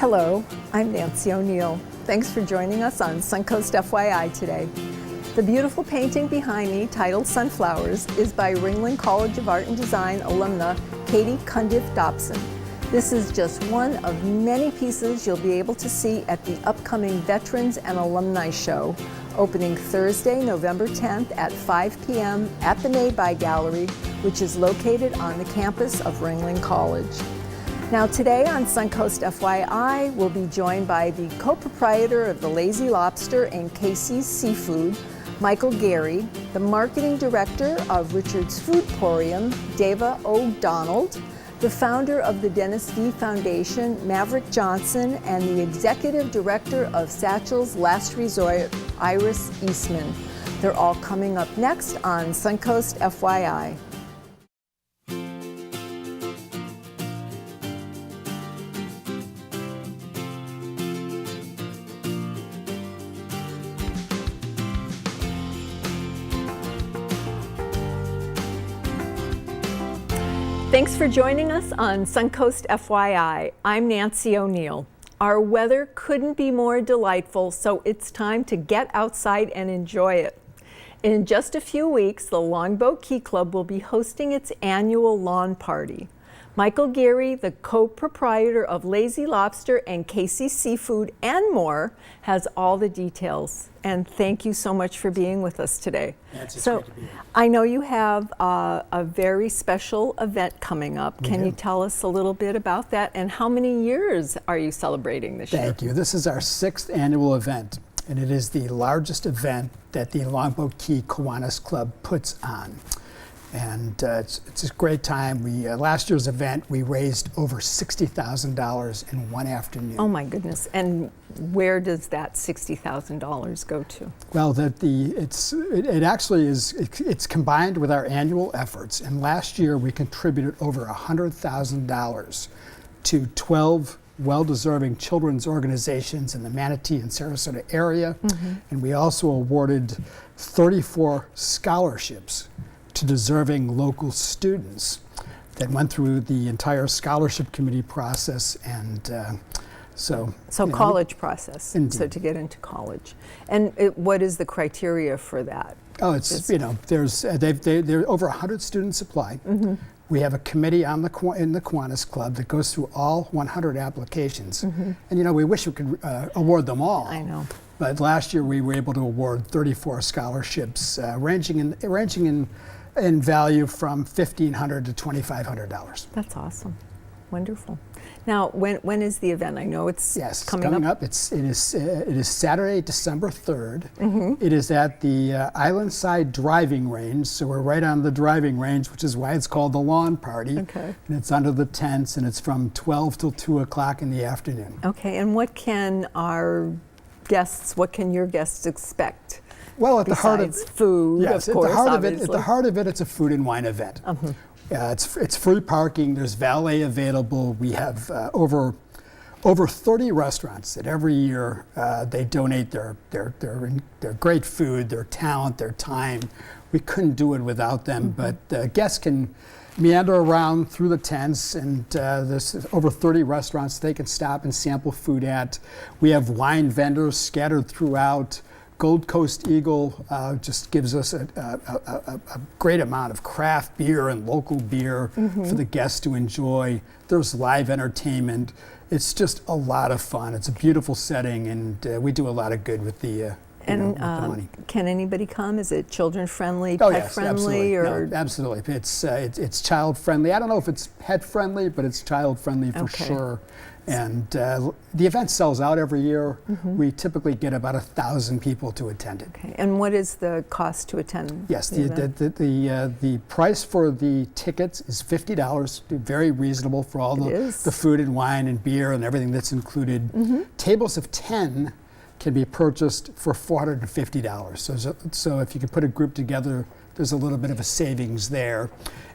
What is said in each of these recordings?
Hello, I'm Nancy O'Neill. Thanks for joining us on Suncoast FYI today. The beautiful painting behind me, titled Sunflowers, is by Ringling College of Art and Design alumna Katie Cundiff-Dobson. This is just one of many pieces you'll be able to see at the upcoming Veterans and Alumni Show, opening Thursday, November 10th at 5 p.m. at the Nabi Gallery, which is located on the campus of Ringling College. Now today on Suncoast FYI, we'll be joined by the co-proprietor of the Lazy Lobster and Casey's Seafood, Michael Gary, the marketing director of Richard's Food Emporium, Dava O'Donnell, the founder of the Dennis V Foundation, Maverick Johnson, and the executive director of Satchels Last Resort, Iris Eastman. They're all coming up next on Suncoast FYI. Thanks for joining us on Suncoast FYI. I'm Nancy O'Neill. Our weather couldn't be more delightful, so it's time to get outside and enjoy it. In just a few weeks, the Longboat Key Club will be hosting its annual lawn party. Michael Gary, the co-proprietor of Lazy Lobster and Casey's Seafood and more, has all the details. And thank you so much for being with us today. Nancy, it's so great to be here. I know you have a very special event coming up. Can you tell us a little bit about that, and how many years are you celebrating this year? Thank you. This is our 6th annual event, and it is the largest event that the Longboat Key Kiwanis Club puts on. And it's a great time. Last year's event, we raised over $60,000 in one afternoon. Oh my goodness! And where does that $60,000 go to? Well, it's combined with our annual efforts. And last year, we contributed over $100,000 to 12 well-deserving children's organizations in the Manatee and Sarasota area. And we also awarded 34 scholarships to deserving local students that went through the entire scholarship committee process, and so college process. Indeed. So to get into college, and what is the criteria for that? Oh, it's there's there are over 100 students apply. We have a committee in the Kiwanis Club that goes through all 100 applications, and we wish we could award them all. I know. But last year we were able to award 34 scholarships, ranging in value from $1,500 to $2,500. That's awesome. Wonderful. Now, when is the event? I know it's coming up. It is Saturday, December 3rd. It is at the Islandside Driving Range, so we're right on the driving range, which is why it's called the Lawn Party. Okay. And it's under the tents, and it's from 12 till 2 o'clock in the afternoon. Okay, and what can your guests expect? Well, at the heart of food, yes, of course, at the heart of it, it's a food and wine event. It's free parking. There's valet available. We have over 30 restaurants that every year they donate their great food, their talent, their time. We couldn't do it without them. But guests can meander around through the tents, and there's over 30 restaurants they can stop and sample food at. We have wine vendors scattered throughout. Gold Coast Eagle just gives us a great amount of craft beer and local beer for the guests to enjoy. There's live entertainment. It's just a lot of fun. It's a beautiful setting, and we do a lot of good with the with the money. Can anybody come? Is it children friendly, pet yes, friendly? Absolutely. Or? No, absolutely. It's child friendly. I don't know if it's pet friendly, but it's child friendly for sure. And the event sells out every year. We typically get about 1,000 people to attend it. Okay. And what is the cost to attend? Yes, the price for the tickets is $50. Very reasonable for all the food and wine and beer and everything that's included. Tables of 10 can be purchased for $450. So if you can put a group together, there's a little bit of a savings there.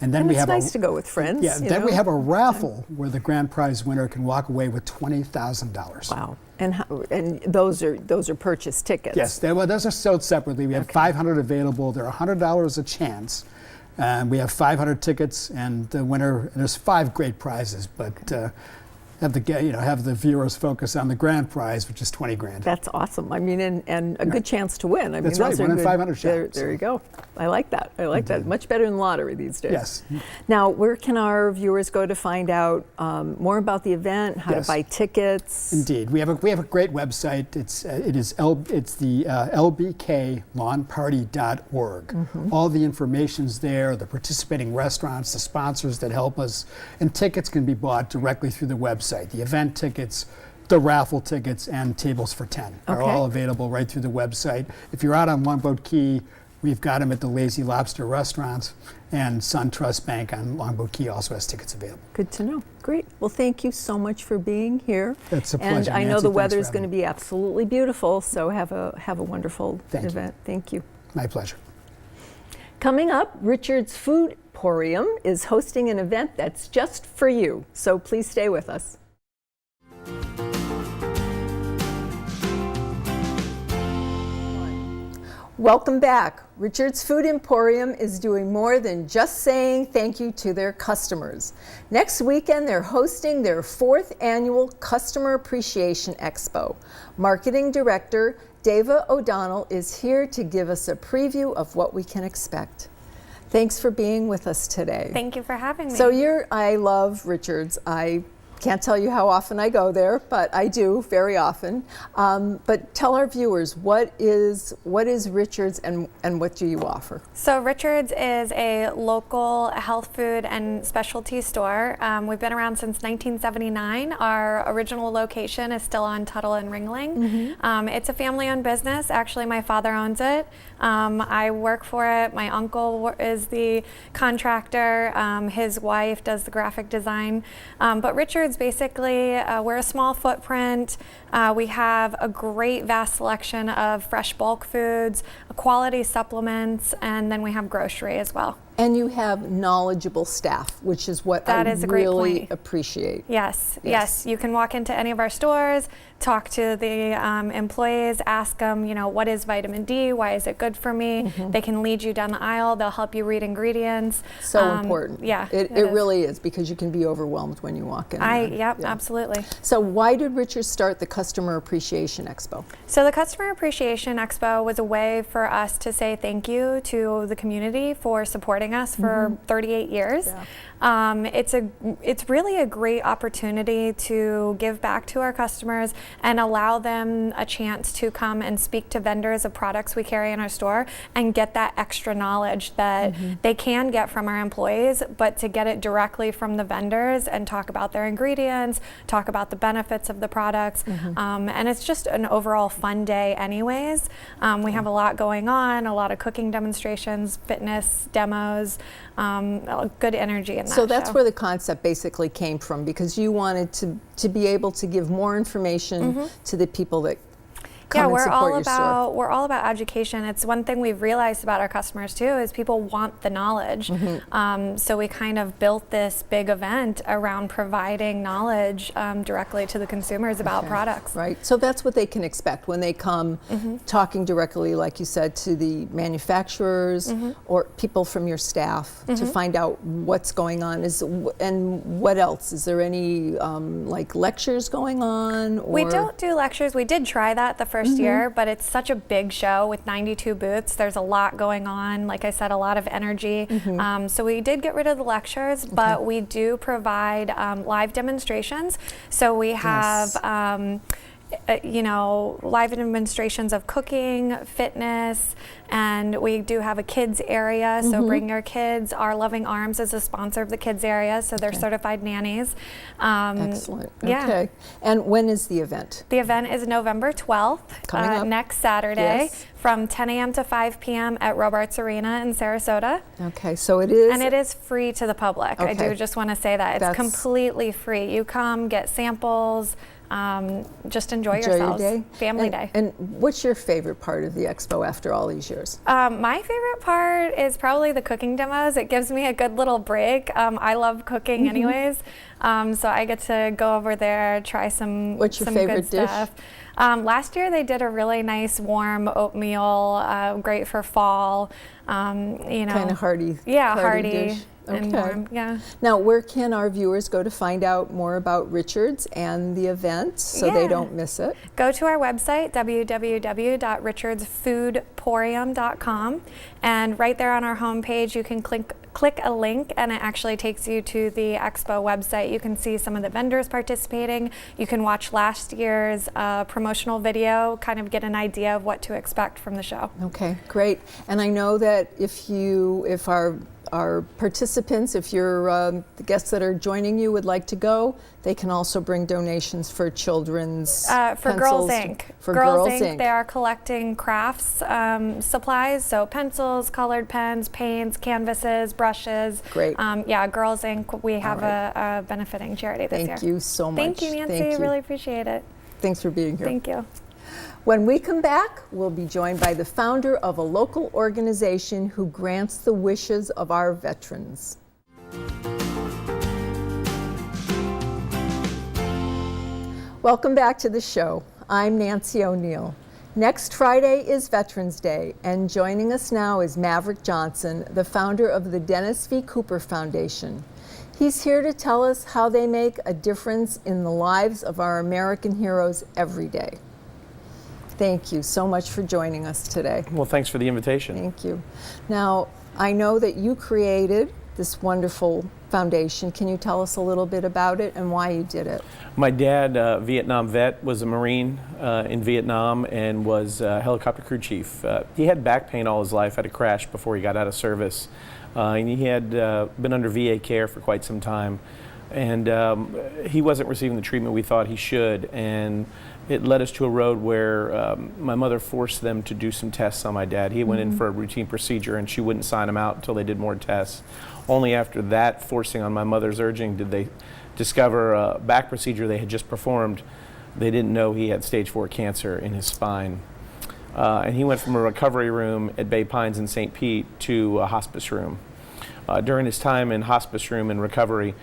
And then we have nice to go with friends. Yeah. Then we have a raffle where the grand prize winner can walk away with $20,000. Wow. And those are purchased tickets. Yes. Those are sold separately. We have 500 available. They're $100 a chance. We have 500 tickets, and the winner. And there's 5 great prizes, but have the viewers focus on the grand prize, which is 20 grand. That's awesome. I mean, and a good chance to win. I mean, That's right, 1 in 500 there, shots. there you go. I like that. I like that. Much better than lottery these days. Yes. Now, where can our viewers go to find out more about the event, how to buy tickets? Indeed. We have a great website. It's the lbklawnparty.org. All the information's there, the participating restaurants, the sponsors that help us, and tickets can be bought directly through the website. The event tickets, the raffle tickets, and tables for 10 are all available right through the website. If you're out on Longboat Key, we've got them at the Lazy Lobster restaurants, and SunTrust Bank on Longboat Key also has tickets available. Good to know. Great. Well, thank you so much for being here. It's a pleasure, And I know Nancy. the Thanks weather for is going to having me. be absolutely beautiful, so have a wonderful event. Thank you. My pleasure. Coming up, Richard's Food Emporium is hosting an event that's just for you, so please stay with us. Welcome back. Richard's Food Emporium is doing more than just saying thank you to their customers. Next weekend, they're hosting their 4th annual Customer Appreciation Expo. Marketing Director Dava O'Donnell is here to give us a preview of what we can expect. Thanks for being with us today. Thank you for having me. So I love Richard's. I can't tell you how often I go there, but I do very often. But tell our viewers, what is Richard's and what do you offer? So Richard's is a local health food and specialty store. We've been around since 1979. Our original location is still on Tuttle and Ringling. It's a family-owned business. Actually, my father owns it. I work for it. My uncle is the contractor. His wife does the graphic design. But Richard's basically, we're a small footprint. We have a great vast selection of fresh bulk foods, quality supplements, and then we have grocery as well. And you have knowledgeable staff, which is what I really appreciate. Yes. You can walk into any of our stores, talk to the employees, ask them, what is vitamin D? Why is it good for me? They can lead you down the aisle. They'll help you read ingredients. So important. Yeah, it really is, because you can be overwhelmed when you walk in. Absolutely. So why did Richard start the Customer Appreciation Expo? So the Customer Appreciation Expo was a way for us to say thank you to the community for supporting us for 38 years. It's really a great opportunity to give back to our customers and allow them a chance to come and speak to vendors of products we carry in our store and get that extra knowledge that they can get from our employees, but to get it directly from the vendors and talk about their ingredients, talk about the benefits of the products. And it's just an overall fun day anyways. We have a lot going on, a lot of cooking demonstrations, fitness demos, good energy in that So that's show. where the concept basically came from, because you wanted to be able to give more information to the people that come and support your store. We're all about education. It's one thing we've realized about our customers too, is people want the knowledge. So we kind of built this big event around providing knowledge directly to the consumers about products. Right. So that's what they can expect when they come, talking directly, like you said, to the manufacturers or people from your staff to find out what's going on. And what else? Is there any like lectures going on? Or? We don't do lectures. We did try that the first year, but it's such a big show with 92 booths. There's a lot going on. Like I said, a lot of energy. So we did get rid of the lectures, but we do provide live demonstrations. So we have live demonstrations of cooking, fitness, and we do have a kids area, so bring your kids. Our Loving Arms is a sponsor of the kids area, so they're certified nannies. Excellent. Okay. And when is the event? The event is November 12th, coming up next Saturday, from 10 a.m. to 5 p.m. at Robarts Arena in Sarasota. Okay, so it is. And it is free to the public. I do just want to say that. It's completely free. You come, get samples, just enjoy yourselves. Your day. Family day. And what's your favorite part of the expo after all these years? My favorite part is probably the cooking demos. It gives me a good little break. I love cooking anyways, so I get to go over there, try some What's your some favorite good stuff. Last year they did a really nice warm oatmeal, great for fall. Kind of hearty. Yeah, hearty. Dish. and Okay. warm. Yeah. Now, where can our viewers go to find out more about Richards and the event so they Yeah. don't miss it? Go to our website, www.richardsfoodporium.com, and right there on our homepage you can click a link and it actually takes you to the expo website. You can see some of the vendors participating. You can watch last year's promotional video, kind of get an idea of what to expect from the show. Okay, great. And I know that if our participants, if the guests that are joining you would like to go, they can also bring donations for children's For Girls pencils. Inc. For Girls Inc. They are collecting crafts supplies, so pencils, colored pens, paints, canvases, brushes. Great. Yeah, Girls Inc. We have right. a benefiting charity this year. Thank you so much. Thank you, Nancy. Thank you. Really appreciate it. Thanks for being here. Thank you. When we come back, we'll be joined by the founder of a local organization who grants the wishes of our veterans. Welcome back to the show. I'm Nancy O'Neill. Next Friday is Veterans Day, and joining us now is Maverick Johnson, the founder of the Dennis V. Cooper Foundation. He's here to tell us how they make a difference in the lives of our American heroes every day. Thank you so much for joining us today. Well, thanks for the invitation. Thank you. Now, I know that you created this wonderful foundation. Can you tell us a little bit about it and why you did it? My dad, Vietnam vet, was a Marine in Vietnam and was a helicopter crew chief. He had back pain all his life, had a crash before he got out of service. And he had been under VA care for quite some time. And he wasn't receiving the treatment we thought he should. And it led us to a road where my mother forced them to do some tests on my dad. He went in for a routine procedure and she wouldn't sign him out until they did more tests. Only after that forcing on my mother's urging did they discover a back procedure they had just performed. They didn't know he had stage 4 cancer in his spine. And he went from a recovery room at Bay Pines in St. Pete to a hospice room. During his time in hospice room and recovery,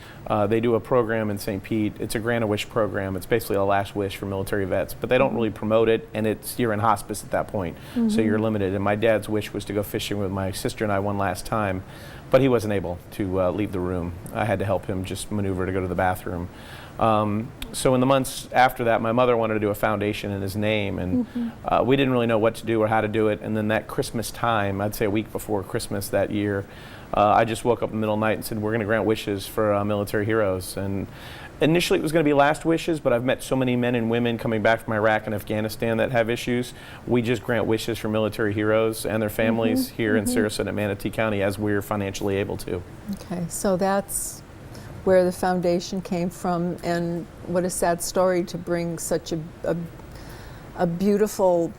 they do a program in St. Pete. It's a Grant-A-Wish program. It's basically a last wish for military vets, but they don't really promote it, and you're in hospice at that point, so you're limited. And my dad's wish was to go fishing with my sister and I one last time, but he wasn't able to leave the room. I had to help him just maneuver to go to the bathroom. So in the months after that, my mother wanted to do a foundation in his name, and we didn't really know what to do or how to do it. And then that Christmas time, I'd say a week before Christmas that year, I just woke up in the middle of the night and said, we're going to grant wishes for military heroes. And initially it was going to be last wishes, but I've met so many men and women coming back from Iraq and Afghanistan that have issues. We just grant wishes for military heroes and their families here in Sarasota and Manatee County as we're financially able to. Okay, so that's where the foundation came from, and what a sad story to bring such a beautiful,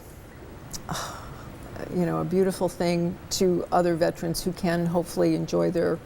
a beautiful thing to other veterans who can hopefully enjoy their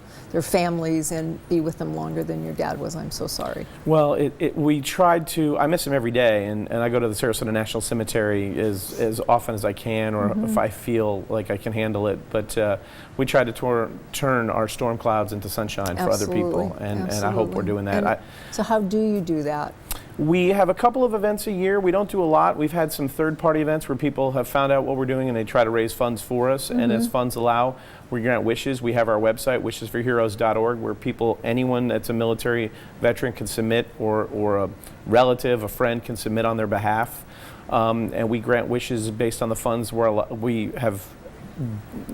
families and be with them longer than your dad was. I'm so sorry. Well, we tried to, I miss him every day, and I go to the Sarasota National Cemetery as often as I can, or if I feel like I can handle it. But we tried to turn our storm clouds into sunshine for other people, and I hope we're doing that. So how do you do that? We have a couple of events a year. We don't do a lot. We've had some third-party events where people have found out what we're doing and they try to raise funds for us. And as funds allow, we grant wishes. We have our website, wishesforheroes.org, where anyone that's a military veteran can submit, or a relative, a friend can submit on their behalf. And we grant wishes based on the funds we have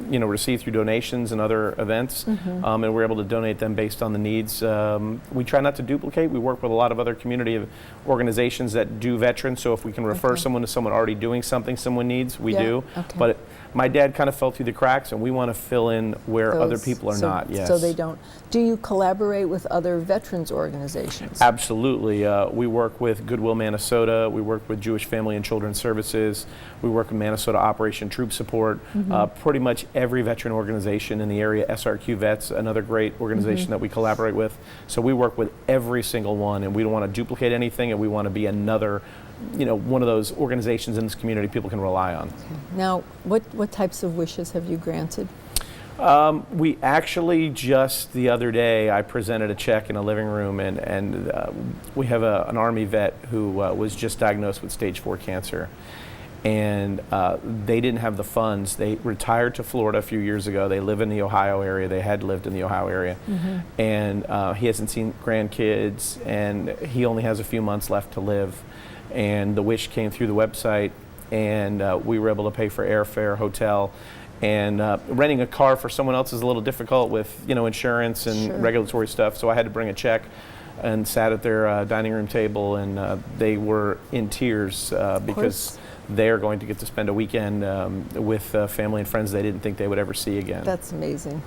received through donations and other events, and we're able to donate them based on the needs. We try not to duplicate. We work with a lot of other community organizations that do veterans, so if we can refer someone to someone already doing something someone needs, we do. Okay. But my dad kind of fell through the cracks, and we want to fill in where other people are not. Yes. So they don't. Do you collaborate with other veterans organizations? Absolutely. We work with Goodwill Minnesota. We work with Jewish Family and Children's Services. We work with Minnesota Operation Troop Support. Pretty much every veteran organization in the area, SRQ Vets, another great organization that we collaborate with. So we work with every single one, and we don't want to duplicate anything, and we want to be another, one of those organizations in this community people can rely on. Okay. Now, what types of wishes have you granted? We actually just the other day, I presented a check in a living room, and we have an Army vet who was just diagnosed with stage 4 cancer. and they didn't have the funds. They retired to Florida a few years ago. They live in the Ohio area. They had lived in the Ohio area, and he hasn't seen grandkids, and he only has a few months left to live. And the wish came through the website, and we were able to pay for airfare, hotel, and renting a car for someone else is a little difficult with insurance and regulatory stuff. So I had to bring a check and sat at their dining room table, and they were in tears because they're going to get to spend a weekend with family and friends they didn't think they would ever see again. That's amazing.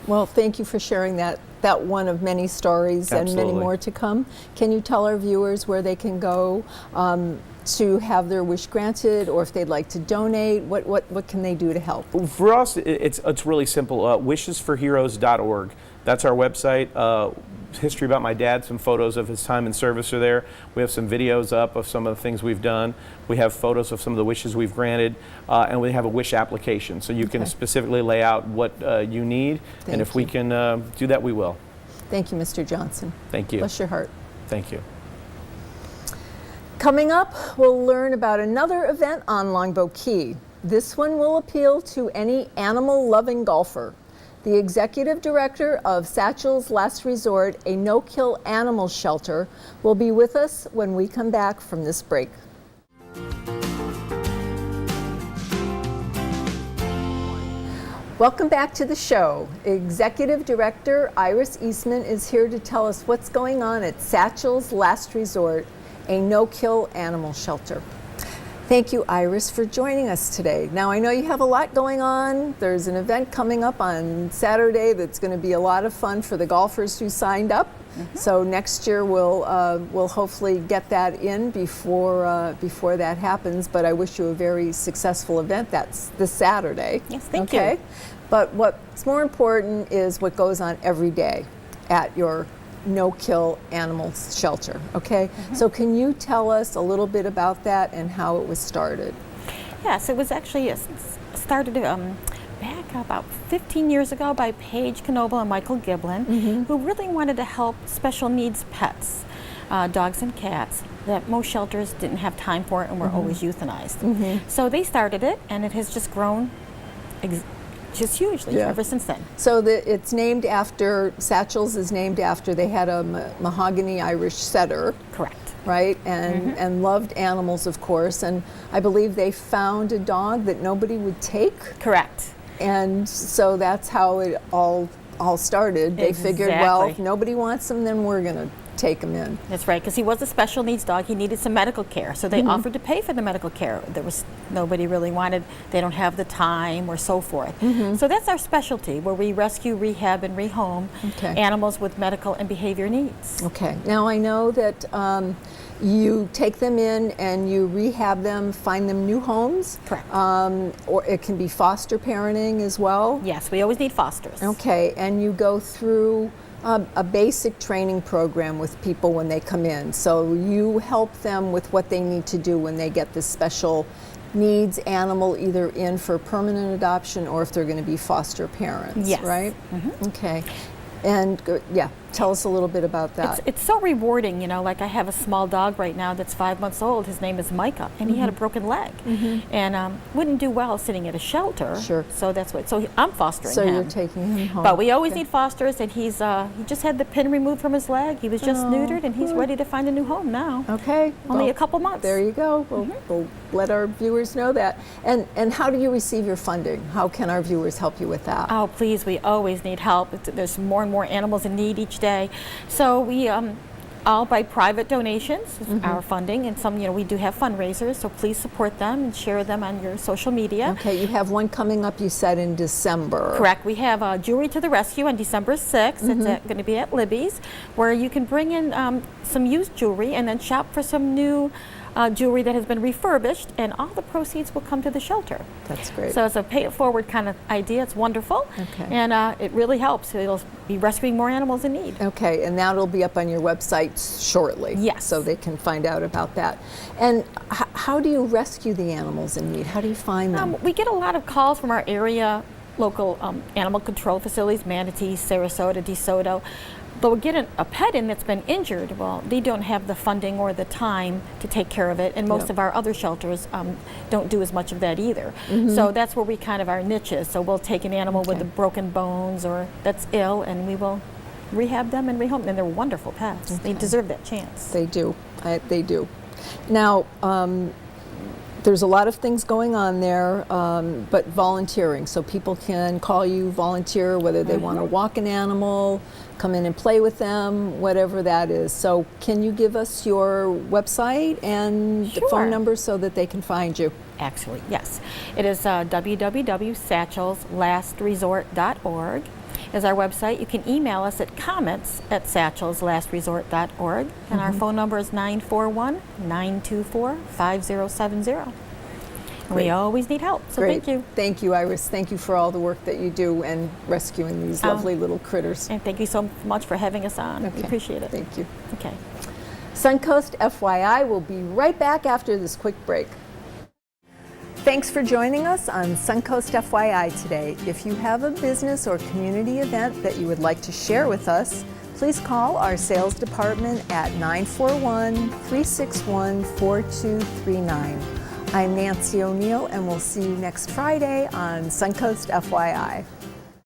Well, thank you for sharing that one of many stories. Absolutely. And many more to come. Can you tell our viewers where they can go to have their wish granted, or if they'd like to donate? What can they do to help? For us, it's really simple. Wishesforheroes.org. That's our website. History about my dad, some photos of his time in service are there. We have some videos up of some of the things we've done. We have photos of some of the wishes we've granted, and we have a wish application, so you can specifically lay out what you need, and if we can do that, we will. Thank you, Mr. Johnson. Thank you. Bless your heart. Thank you. Coming up, we'll learn about another event on Longboat Key. This one will appeal to any animal-loving golfer. The executive director of Satchels Last Resort, a no-kill animal shelter, will be with us when we come back from this break. Welcome back to the show. Executive Director Iris Eastman is here to tell us what's going on at Satchels Last Resort, a no-kill animal shelter. Thank you, Iris, for joining us today. Now, I know you have a lot going on. There's an event coming up on Saturday that's going to be a lot of fun for the golfers who signed up. So next year we'll hopefully get that in before that happens. But I wish you a very successful event. That's this Saturday. Yes, thank you. Okay. But what's more important is what goes on every day at your no-kill animal shelter, okay? So can you tell us a little bit about that and how it was started? Yes, it was actually started back about 15 years ago by Paige Knoble and Michael Giblin, who really wanted to help special needs pets, dogs and cats, that most shelters didn't have time for it and were always euthanized. So they started it, and it has just grown just hugely ever since then. So it's named after, Satchels is named after, they had a mahogany Irish setter. Correct. Right, and loved animals, of course, and I believe they found a dog that nobody would take. Correct. And so that's how it all started. They figured, well, if nobody wants him, then we're going to take him in. That's right, because he was a special needs dog. He needed some medical care, so they offered to pay for the medical care. There was nobody really wanted. They don't have the time, or so forth. So that's our specialty, where we rescue, rehab, and rehome animals with medical and behavior needs. Okay. Now I know that you take them in and you rehab them, find them new homes. Correct. Or it can be foster parenting as well. Yes, we always need fosters. Okay, and you go through a basic training program with people when they come in. So you help them with what they need to do when they get this special needs animal either in for permanent adoption or if they're going to be foster parents, right? Okay. And tell us a little bit about that. It's so rewarding, like I have a small dog right now that's 5 months old. His name is Micah, and he had a broken leg and wouldn't do well sitting at a shelter. Sure. So that's what. So I'm fostering him. So you're taking him home. But we always need fosters, and he just had the pin removed from his leg. He was just neutered, and he's ready to find a new home now. Okay. Only a couple months. There you go. We'll let our viewers know that. And how do you receive your funding? How can our viewers help you with that? Oh, please, we always need help. There's more and more animals in need each day. So we all by private donations, our funding, and some, we do have fundraisers, so please support them and share them on your social media. Okay, you have one coming up, you said, in December. Correct. We have Jewelry to the Rescue on December 6th. It's going to be at Libby's, where you can bring in some used jewelry and then shop for some new jewelry that has been refurbished, and all the proceeds will come to the shelter. That's great. So it's a pay-it-forward kind of idea. It's wonderful, and it really helps. It'll be rescuing more animals in need. Okay, and that'll be up on your website shortly. Yes. So they can find out about that. And how do you rescue the animals in need? How do you find them? We get a lot of calls from our area local animal control facilities, Manatee, Sarasota, DeSoto. they'll get a pet in that's been injured. Well, they don't have the funding or the time to take care of it, and most of our other shelters don't do as much of that either. So that's where we kind of our niche is. So we'll take an animal with the broken bones or that's ill, and we will rehab them and rehome them. And they're wonderful pets. They deserve that chance. They do. They do. Now, there's a lot of things going on there, but volunteering. So people can call you, volunteer, whether they want to walk an animal, come in and play with them, whatever that is. So can you give us your website and the phone number so that they can find you? Actually, yes. It is www.satchelslastresort.org is our website. You can email us at comments@satchelslastresort.org, and our phone number is 941-924-5070. We always need help, so thank you. Thank you, Iris. Thank you for all the work that you do and rescuing these lovely little critters. And thank you so much for having us on. We appreciate it. Thank you. Okay. Suncoast FYI will be right back after this quick break. Thanks for joining us on Suncoast FYI today. If you have a business or community event that you would like to share with us, please call our sales department at 941-361-4239. I'm Nancy O'Neill, and we'll see you next Friday on Suncoast FYI.